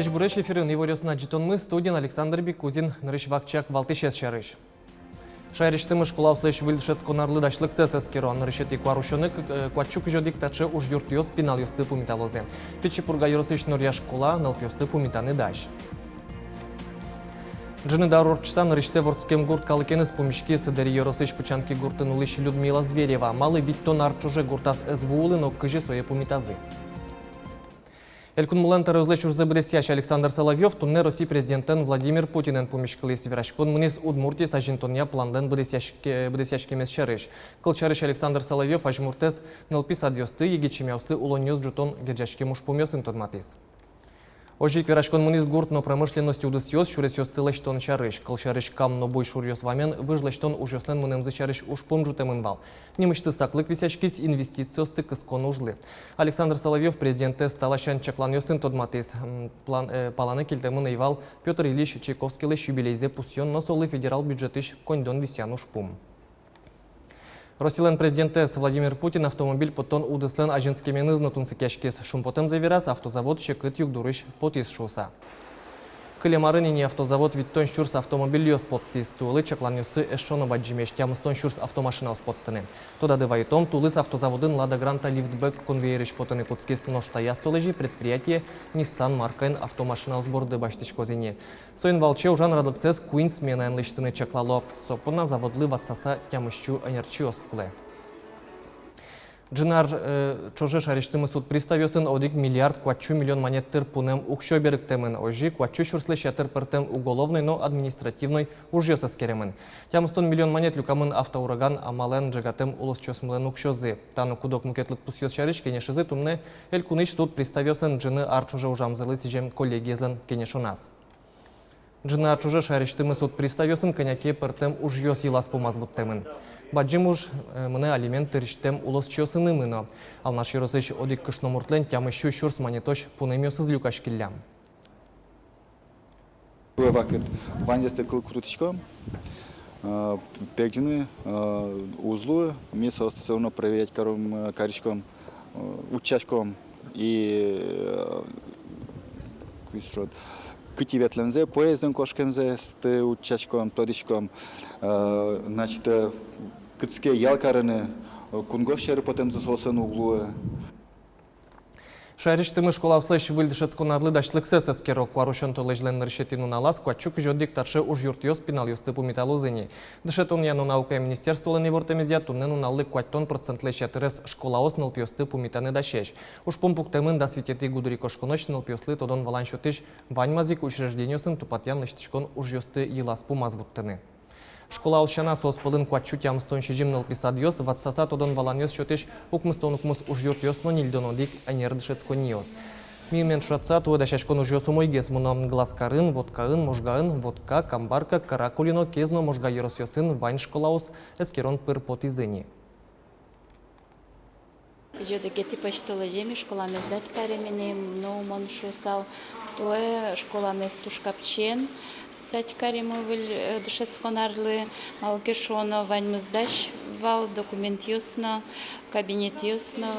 Еш буреш эфирин иворёсына житонмы студиян Александр Бекузин нырыш вакчак валтышес шарыш. Шайриштымы школауслыш выльшец конарлы дашлык сесескеро нырышети кварушоны квачук жодик тачы уж юртиос пинал юсты пумиталозе. Печи пурга юросыш норья школа налпёсты пумитаны даш. Джины дарорчса нырышсе ворцкем гурт калыкенес помешки сыдери юросыш пучанки гуртын улыш Людмила Зверева. Малы биттон арчуже гуртас эзвуулы, но кыжи свои пумитазы. Элькун мулан тарызлы чурзы бдесящ Александр Соловьев тунне России президентен Владимир Путинен помешкалы северашкон мунис Удмуртии сажинтония планден бдесящ кемес шарыш. Кыл шарыш Александр Соловьев ажмуртес нылпи садьосты егечемяусты улоньёс джутон герджашке мушпумёсын тодматис. Ожик верашкон мунис гурт но промышленности удысьёс шуресёсты лэштон шарыш. Кыл шарыш кам но бой шурьёс вамен выжлэштон ужёснен мунемзы шарыш ушпум жутемын вал. Немышты саклык висяшкис инвестициёсты кыскон ужлы. Александр Соловьев президенте сталашан чакланёсын тодматис. Паланы келтемын эйвал Петр Ильич Чайковский лэш юбилейзе пусьон но солы федерал бюджетыш кондон висян ушпум. Россиялен президенте Владимир Путин автомобиль потон удыслен аженскемен изнутунсы кешкес. Шумпотем заверас автозавод шекыт югдурыш потис шуса. Кылемарынине автозавод виттон шурс автомобиль ёс поттис. Тулы чакланюсы эшшоно баджимеш тямыстон шурс автомашина споттыны. Тода дывайтом тулыс автозаводын Лада Гранта лифтбэк конвейерыш поттыны куцкес ноштая столежи предприятие Nissan маркайн автомашина сборды баштычкозине. Соин волче ужан радыксес Куин смена энлыштыны чаклало. Сопына заводлы ватсаса тямыщу энерчиос куле. Джинар чоже шариштымы суд приставёсын одик миллиард квачу миллион монеттер пунем укшо беріктемін. Ожи квачу шурслы шатыр пыртем уголовной, но административной ужьёс аскеремін. Тямыстон миллион монет люкамын автоураган амален джагатем улос чосмылен укшозы. Тану кудок мукетлык пусьёс шариш кенешызы тумне элькуныш суд приставёсын джины арчуже ужамзылы сижем коллегиезлен кенешунас. Джинар чоже шариштымы суд приставёсын коняке пыртем ужьёс илас помазвуттемін. Баджим уж мне алименты риштем улос чосыны мыно. Ал наш юросыш одик кышномуртлен тямыщу шурс монетош пунемёсыз люкаш киллям. Вакыт ваньесте кыл крутичко, пекджины узлу, место остается проверять каричком, учачком и кытиветлензе, поездом кошкемзе с учачком, тодичком, значит, кыцке ялкарыны, кунгош шеры потом засосан углу. Шайриштымы школа услыш выльдышец конарлы дашлык сесескеро кварушон толежлен решетину налаз квачук жодик тарше уж юртиос пинал юсты по металлозыни. Дышетон яну наука и министерство лени вортемизия туннену наллы кваттон процент лещатерес школа оснал пьосты по метаны дашеш. Уж помпуктемын да свететы гудури кошконоч нал пьослы тодон валаншотыш ваньмазик учреждениосын тупатян лыштичкон уж юсты елас по мазвуттыны. Школа алшана соспылын квачу тямстон шижимнал писадьос, ватсаса тодон валаньос шотеш укмыстон укмыс уж юртиос но нильдонодик анердышецкониос. Мимен шатса туэда шашкон уж юсумойгес муном глазкарын, водкаын, можгаын, водка, камбарка, каракулино, кезно, можга юросьосын, вань школаус, эскерон пыр потизыни. Жодеке типа штолежеми школа мездать каременем, но мон шусал, туэ школа местушкапчен. Стать каремовый душецконарлы, малкешоно, вань сдач вал, документ юсно, кабинет юсно,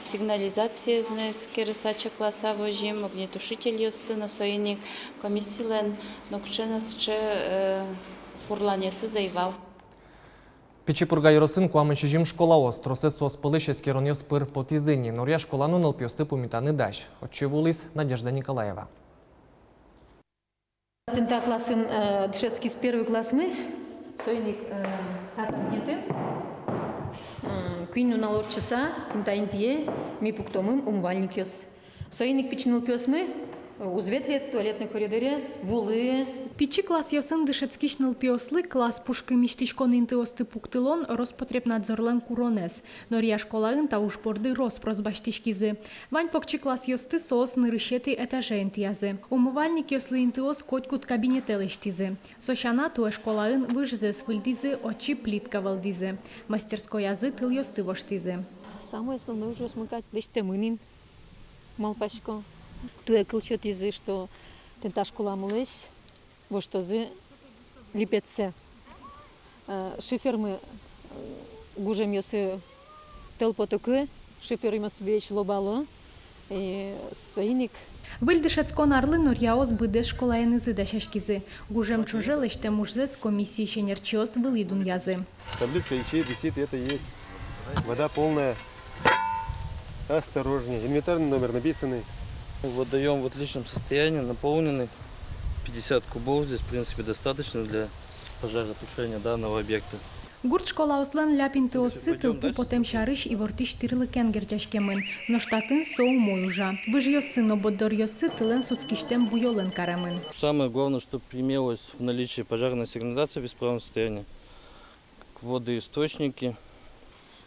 сигнализация знес, кересача класса вожим, огнетушитель юсты на сойник, комиссилен, но кченасче пурланесы заивал. Печипурга юросын куамычижим школа остросес соспылыш эскероньос пыр потизыни, норья школану налпьосты пумитаны даш. Отчевулис Надежда Николаева. Тента классын дышецкий с первый класс мы, сойник так нетен, куину на лорчаса, тента интие, ми пуктомым умывальник ёс. Сойник печнул пёс мы, узветлет туалетный коридоре, вулы. Пичи класс йосын дышецкиш нылпиослы класс пушкы миштишкон интиосты пуктылон Роспотребнадзорлен куронес. Норья школаын таушпорды Роспросбаштишкизы. Вань покчи класс йосты соос нырышеты этаже интиязы. Умывальник йослы интиос котькут кабинетелыштизы. Сошана туэ школаын выжзес выльдизы очи плитка валдизы. Мастерской язы тыл йосты воштизы. Самое основное уже смыкать лишь мынин, малпашко. Туэ кылчет язы, что тента школа мулыш. Вот что за липеце. Шифермы гужем если телпотоки, шифермы себе лобало, Соиник. Вильдишецькон арли норяос биде школаєни зида шашкізи. Гужем чуже лиште мужзе з комісії шенерчіос вилидун язи. Табличка висит, это есть. Вода полная. Осторожнее. Инвентарный номер написанный. Водоем в отличном состоянии, наполненный. 50 кубов здесь, в принципе, достаточно для пожаротушения данного объекта. Гурт школа ослен ляпін тиоси тилпу потем шариш і вортиш тирли кенгер жашкемин. Но штатын соу мойужа. Виж йоси, но боддор йоси тилен суцкиштем буйолен карамин. Самое главное, чтобы имелось в наличии пожарная сигнализация в исправном состоянии. Водоисточники.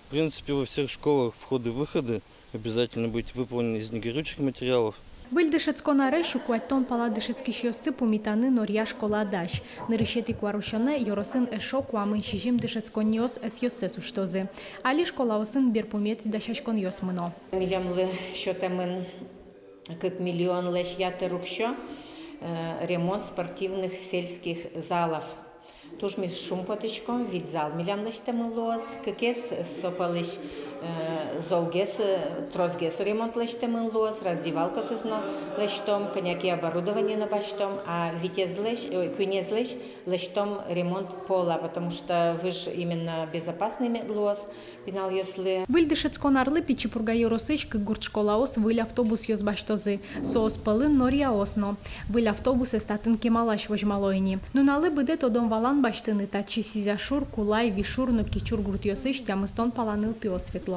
В принципе, во всех школах входы-выходы обязательно быть выполнены из негорючих материалов. Вильдишецькон аре шукуаттон паладишецькі шйости помітани норя школа даш. Неришети куарушоне йоросин ешо куамин шижим дишецькон йос ес йосе суштози. Али школа осин бір поміти дашашкон йос мино. Милямлы счетамен как миллион лишь рукщо ремонт спортивных сельских залов. Туж ми шумпотичком від зал. Милям лиш темелос, какес сопалиш золгес, трозгес ремонт лиш темелос, раздевалка сызно лиш том, коняки оборудование на баштом, а витез лиш, кунез лиш том ремонт пола, потому что вы же именно безопасный лос, пинал если. Вильдишецькон арли пічіпурга йоросички гурт школа ос виль автобус йос баштози. Соос пилин норя осно. Виль автобус естатын кемалаш вожмалойні. Нунали биде тодом валан баштини та чи сізяшур, кулай, вішур, нопкічур гурт йосиш, тямистон паланил піосвітло.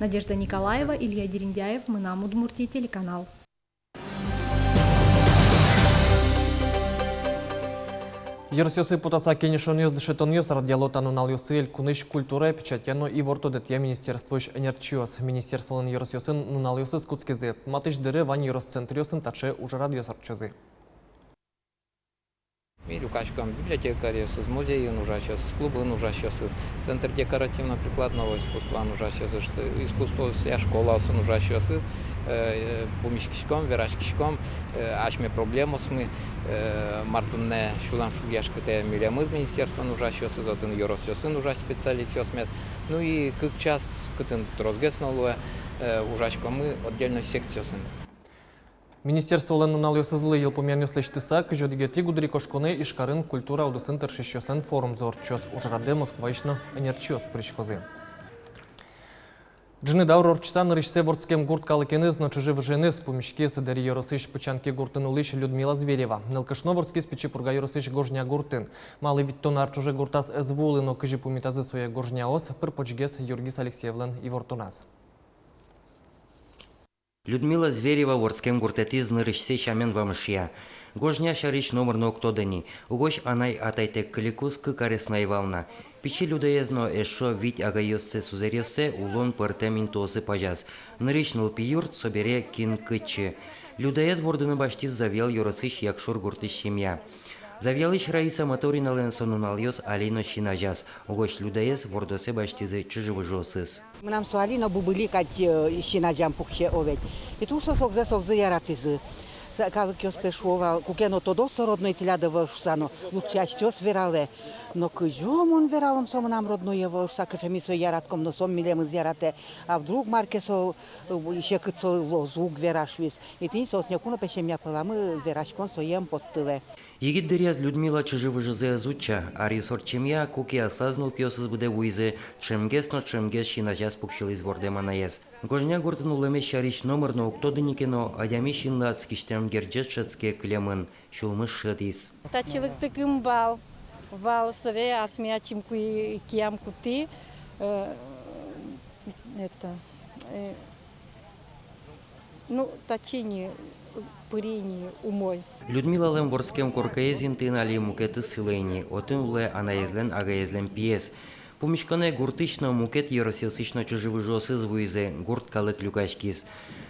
Надежда Николаева, Илья Дерендяев, Мынам Удмуртия, телеканал. Йорсьосы путаса кенешон йос дышетон йос радиалотану нал йосыль куныш культура печатяно и вортодетья министерствош энерчиос. Министерстволын йорсьосын нунал йосы скутскизи. Матыш дыры вань йорсцентр йосын таче уже радиосорчозы. Люкашкам библиотекарь с музеем ужащас, с клубом ужащас, центр декоративно-прикладного искусства ужащас, искусство вся школа ужащас, помещиком, верашкишком, ашме проблему с мы, мартунне шулам шугяшкате милямыз министерство ужащас, затем юросьосын ужащ специалист йосмес, ну и как час кытын трозгеснуло ужащком мы отдельно секциясын. Министерство лен нунал йосызлы ел помян йослештыса, кыжодигети гудри кошконы ишкарын культура аудысын тыршищослен форум зорчос. Ужраде Москваишно энерчиос причкозы. Джины даур орчиса нарышсе вортскем гурт калыкены значыжы вжены с помещки садери йоросыш пычанки гуртын улыш Людмила Зверева. Нылкышно вортски спичи пурга йоросыш гожня гуртын. Малый виттон арчуже гуртас эзвулы, но кыжи пумитазы своя гожня ос, пырпочгес Юргис Алексеевлен и вортунас. Людмила Зверева ворскем гуртетиз нырышсе шамен вамышья. Гожня шариш номер ноктодани. Угош анай атайтек кликус кыкарес наивална. Пичи людаезно эшо вить агайоссе сузерьоссе улон пыртемин тосы пажаз. Нырыш нылпи юрт собере кин кычы. Людаез вордыны баштиз завел йоросыш якшур гуртыш семья. Завялыш Раиса Моторина ленсонуналйос Алино Шинажас. Угош людаез вордосе баштизы чыжывы жосыз. Нам с Алино бубыли как Шинаджам пухче овет. И тут сокзы яратызы. Как я спешувал, кукено тодо сородной теляда вошсано, лучше ачтёс верале. Но кыжом он вералом сом нам родное вошса, кыжами со яратком, но сом милем из ярате. А вдруг марке со еще кыцо лозуг верашвис. И ты сос некуно пешем я пыламы верашкон соем подтыле. Егит дыряз Людмила чыжывы жызе зуча, а ресорчемья куки осазнул пьёсыз буде уйзе, чемгес шинажас пукшил из вордеманаез. Гожня гуртын улеме шариш номер но уктодыникено, адями шинлацкиштем герджетшецке клемын, шулмыш шедис. Тачылык тыкым бал сыре асмячим киям кути, тачини пырини умой. Людмила лем ворскем коркаезин тынали мукеты сылени, отын уле анаезлен агаезлен пьес. Помещкане гуртычно мукет еросесычно чуживы жосыз вуйзе, гурт калык люкашкис.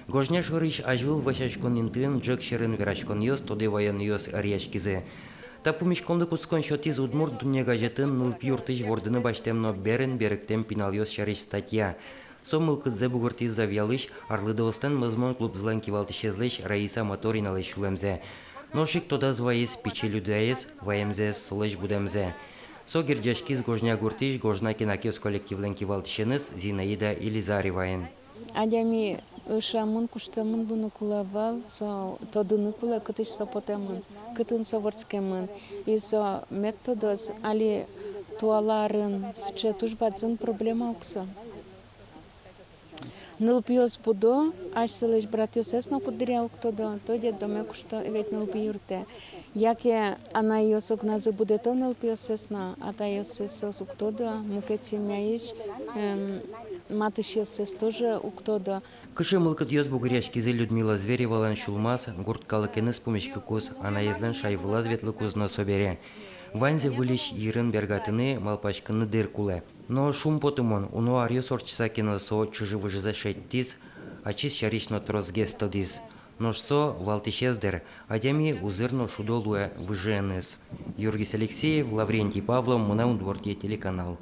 Гожня шорыш ажвыл вашачкон интын джек шерен верачкон йос, тоде воен йос арьячкизе. Та помещконды куцкон шотиз удмурт дуне газетын нылп юртыш вордыны баштемно берен беректем пинал йос шарыш статья. Сомыл кыдзе бугуртиз завялыш, арлыдовостен мызмон клуб зланки валтышезлыш Раиса Моторина лыш улемзе. Ношик тода зваиз пичи людаез, ваемзез солыш будемзе. Со гердяшкиз гожня гуртыш, гожна кинакиос коллективленки валтышеныз Зинаида Илизареваен. Адями Шамын куштамын буны кулавал, со тодыны кула кытыш сапотамын, кытын савырцкемын. Изо методоз али туаларын сче тужбадзын проблема укса. Нылпиос будо, аж селеш братиос эсно подырял кто-то, то дед доме кушто ведь нылпиюрте. Яке она ее согназы будет то нылпиос эсно, а та ее сесос у кто-то, мукети мяиш, матышиос эс тоже у кто-то. Кышы мылкыт ёс бугыряшкизе Людмила Зверевалан шулмас, гурткалыкены с помощью кус, она езлен шайвыла светлы кузно собере. Ванзе вылиш ирын бергатыны малпачкыны дыр куле. Но шум потумон, уно арьё сорчса киносо чужи выжиза шеттис, а чис шарично трозгес тодис. Ношсо валтишездер, адями узырно шудолуя выженес. Юргис Алексеев, Лаврентий Павлов, Мунаун-Дворке, телеканал.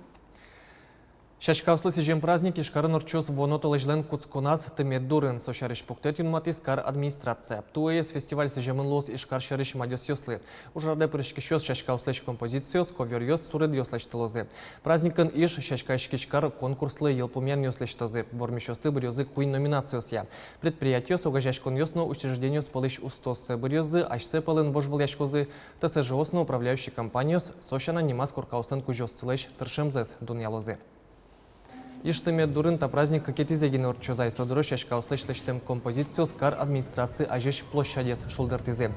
Шашкауслы сижем праздник ишкарын орчос вонот олежлен куцконаз тымет дурын сошарыш пуктет юнматис кар администрация. Туэс фестиваль сижемын лос ишкар шарыш мадёс ёслы. Ужарде пырышкишёс шашкауслыш композициос ковер ёс суред ёслыштылозы. Праздникын иш шашкаишкишкар конкурслы елпумян ёслыштозы. Вормишёсты бырёзы куин номинациосья. Предприятиёс огажашкон ёсно учреждениёс полыш устоссы бырёзы ашсы пылын божвыл-яшкозы ТСЖОсно управляющий компаниёс сошана немас куркаустын кужёс сылыш тыршымзыз дунялозы. Иштеме дурын та праздник какетизеген орчозай содыры шашкауслышлыштем композициос кар администрации ажеш площадес шулдыртизе.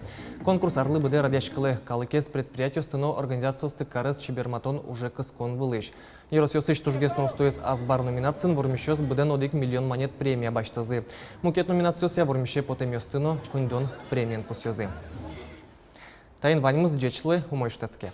Конкурс арлы быде радяшкылы калыкес предприятиостыно организациосты карыс чиберматон уже кыскон вылыш. Еросиосыш тужгесно устоес азбар номинацин вормишёс быден 1 миллион монет премия баштозы. Мукет номинациося вормише потемёстыно кундон премиен пусёзы. Тайын ваньмыз джечлы умойштецке.